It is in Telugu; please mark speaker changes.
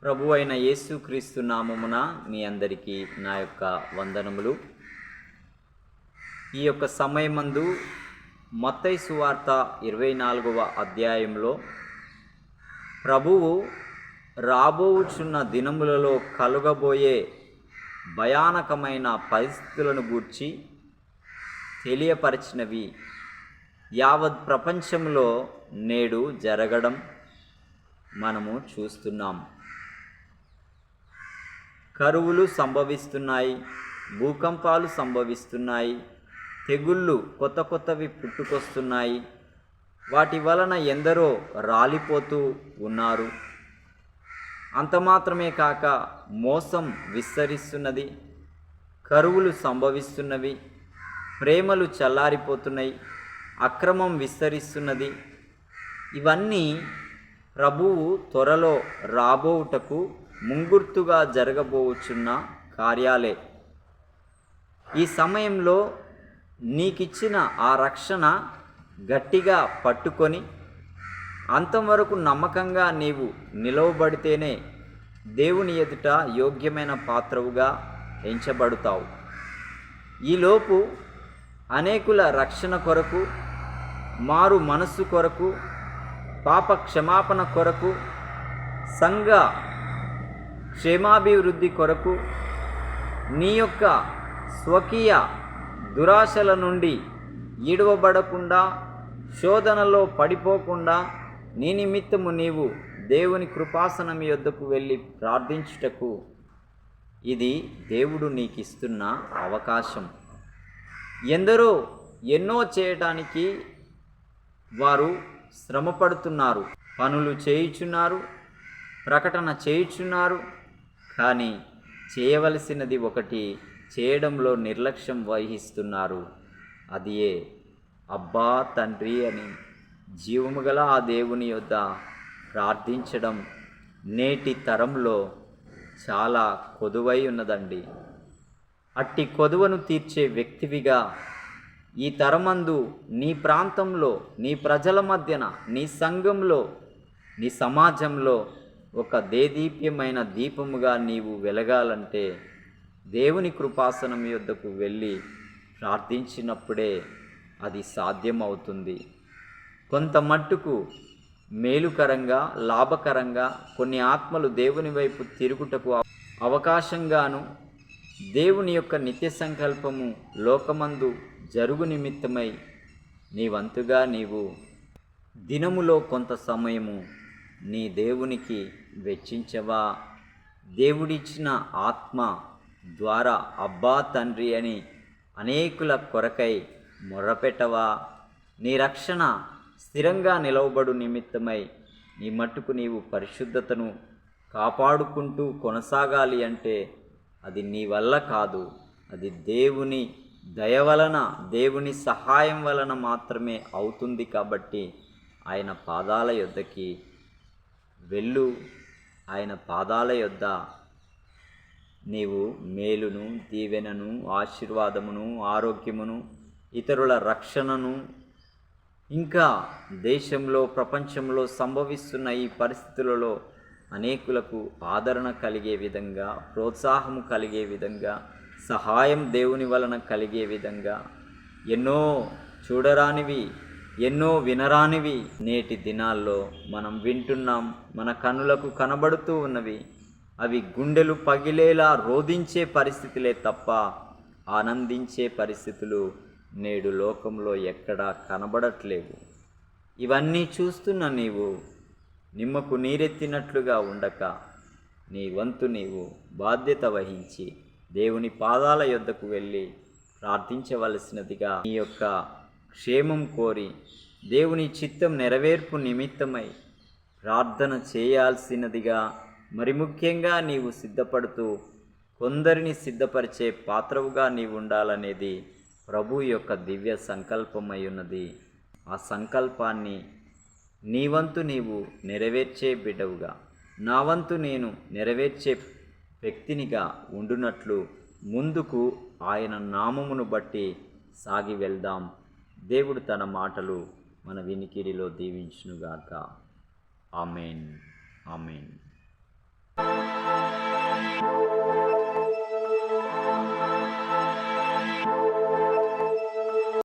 Speaker 1: ప్రభు అయిన యేసుక్రీస్తు నామమున మీ అందరికీ నా యొక్క వందనములు. ఈ యొక్క సమయమందు మత్తయి సువార్త 24వ అధ్యాయంలో ప్రభువు రాబోవుచున్న దినములలో కలుగబోయే భయానకమైన పరిస్థితులను గూర్చి తెలియపరిచినవి యావత్ ప్రపంచంలో నేడు జరగడం మనము చూస్తున్నాం. కరువులు సంభవిస్తున్నాయి, భూకంపాలు సంభవిస్తున్నాయి, తెగుళ్ళు కొత్తవి పుట్టుకొస్తున్నాయి. వాటి వలన ఎందరో రాలిపోతూ ఉన్నారు. అంత మాత్రమే కాక మోసం విస్తరిస్తున్నది, కరువులు సంభవిస్తున్నవి, ప్రేమలు చల్లారిపోతున్నాయి, అక్రమం విస్తరిస్తున్నది. ఇవన్నీ ప్రభువు త్వరలో రాబోవుటకు ముంగుర్తుగా జరగబోచున్న కార్యాలే. ఈ సమయంలో నీకిచ్చిన ఆ రక్షణ గట్టిగా పట్టుకొని అంతం వరకు నమ్మకంగా నీవు నిలవబడితేనే దేవుని ఎదుట యోగ్యమైన పాత్రవుగా ఎంచబడుతావు. ఈలోపు అనేకుల రక్షణ కొరకు, మారు మనస్సు కొరకు, పాప క్షమాపణ కొరకు, సంఘ క్షేమాభివృద్ధి కొరకు, నీ యొక్క స్వకీయ దురాశల నుండి ఈడవబడకుండా, శోధనలో పడిపోకుండా నీ నిమిత్తము నీవు దేవుని కృపాసనం యొద్దకు వెళ్ళి ప్రార్థించుటకు ఇది దేవుడు నీకు ఇస్తున్న అవకాశం. ఎందరో ఎన్నో చేయటానికి వారు శ్రమపడుతున్నారు, పనులు చేయుచున్నారు, ప్రకటన చేయుచున్నారు. కానీ చేయవలసినది ఒకటి చేయడంలో నిర్లక్ష్యం వహిస్తున్నారు. అదియే అబ్బా తండ్రి అని జీవము గల ఆ దేవుని యొద్ద ప్రార్థించడం నేటి తరంలో చాలా కొదువై ఉన్నదండి. అట్టి కొదువను తీర్చే వ్యక్తివిగా ఈ తరమందు నీ ప్రాంతంలో, నీ ప్రజల మధ్యన, నీ సంఘంలో, నీ సమాజంలో ఒక దేదీప్యమైన దీపముగా నీవు వెలగాలంటే దేవుని కృపాసనం యొద్దకు వెళ్ళి ప్రార్థించినప్పుడే అది సాధ్యమవుతుంది. కొంత మట్టుకు మేలుకరంగా, లాభకరంగా కొన్ని ఆత్మలు దేవుని వైపు తిరుగుటకు అవకాశంగాను, దేవుని యొక్క నిత్య సంకల్పము లోకమందు జరుగు నిమిత్తమై నీవంతుగా నీవు దినములో కొంత సమయము నీ దేవునికి వెచ్చించవా? దేవుడిచ్చిన ఆత్మ ద్వారా అబ్బా తండ్రి అని అనేకుల కొరకై మొర్రపెట్టవా? నీ రక్షణ స్థిరంగా నిలవబడు నిమిత్తమై నీ మట్టుకు నీవు పరిశుద్ధతను కాపాడుకుంటూ కొనసాగాలి అంటే అది నీ వల్ల కాదు. అది దేవుని దయ వలన, దేవుని సహాయం వలన మాత్రమే అవుతుంది. కాబట్టి ఆయన పాదాల యొద్దకి వెళ్ళు. ఆయన పాదాల యొద్ద నీవు మేలును, దీవెనను, ఆశీర్వాదమును, ఆరోగ్యమును, ఇతరుల రక్షణను, ఇంకా దేశంలో, ప్రపంచంలో సంభవిస్తున్న ఈ పరిస్థితులలో అనేకులకు ఆదరణ కలిగే విధంగా, ప్రోత్సాహము కలిగే విధంగా, సహాయం దేవుని వలన కలిగే విధంగా ఎన్నో చూడరానివి, ఎన్నో వినరానివి నేటి దినాల్లో మనం వింటున్నాం. మన కన్నులకు కనబడుతూ ఉన్నవి. అవి గుండెలు పగిలేలా రోధించే పరిస్థితులే తప్ప ఆనందించే పరిస్థితులు నేడు లోకంలో ఎక్కడా కనబడట్లేవు. ఇవన్నీ చూస్తున్న నీవు నిమ్మకు నీరెత్తినట్లుగా ఉండక నీ వంతు నీవు బాధ్యత వహించి దేవుని పాదాల యొద్దకు వెళ్ళి ప్రార్థించవలసినదిగా, నీ యొక్క క్షేమం కోరి దేవుని చిత్తం నెరవేర్పు నిమిత్తమై ప్రార్థన చేయాల్సినదిగా, మరి ముఖ్యంగా నీవు సిద్ధపడుతూ కొందరిని సిద్ధపరిచే పాత్రవుగా నీవు ఉండాలనేది ప్రభు యొక్క దివ్య సంకల్పమై ఉన్నది. ఆ సంకల్పాన్ని నీ వంతు నీవు నెరవేర్చే బిడ్డవుగా, నా వంతు నేను నెరవేర్చే వ్యక్తినిగా ఉండునట్లు ముందుకు ఆయన నామమును బట్టి సాగి వెళ్దాం. దేవుడు తన మాటలు మన వినికిడిలో దీవించునుగాక. ఆమెన్. ఆమెన్.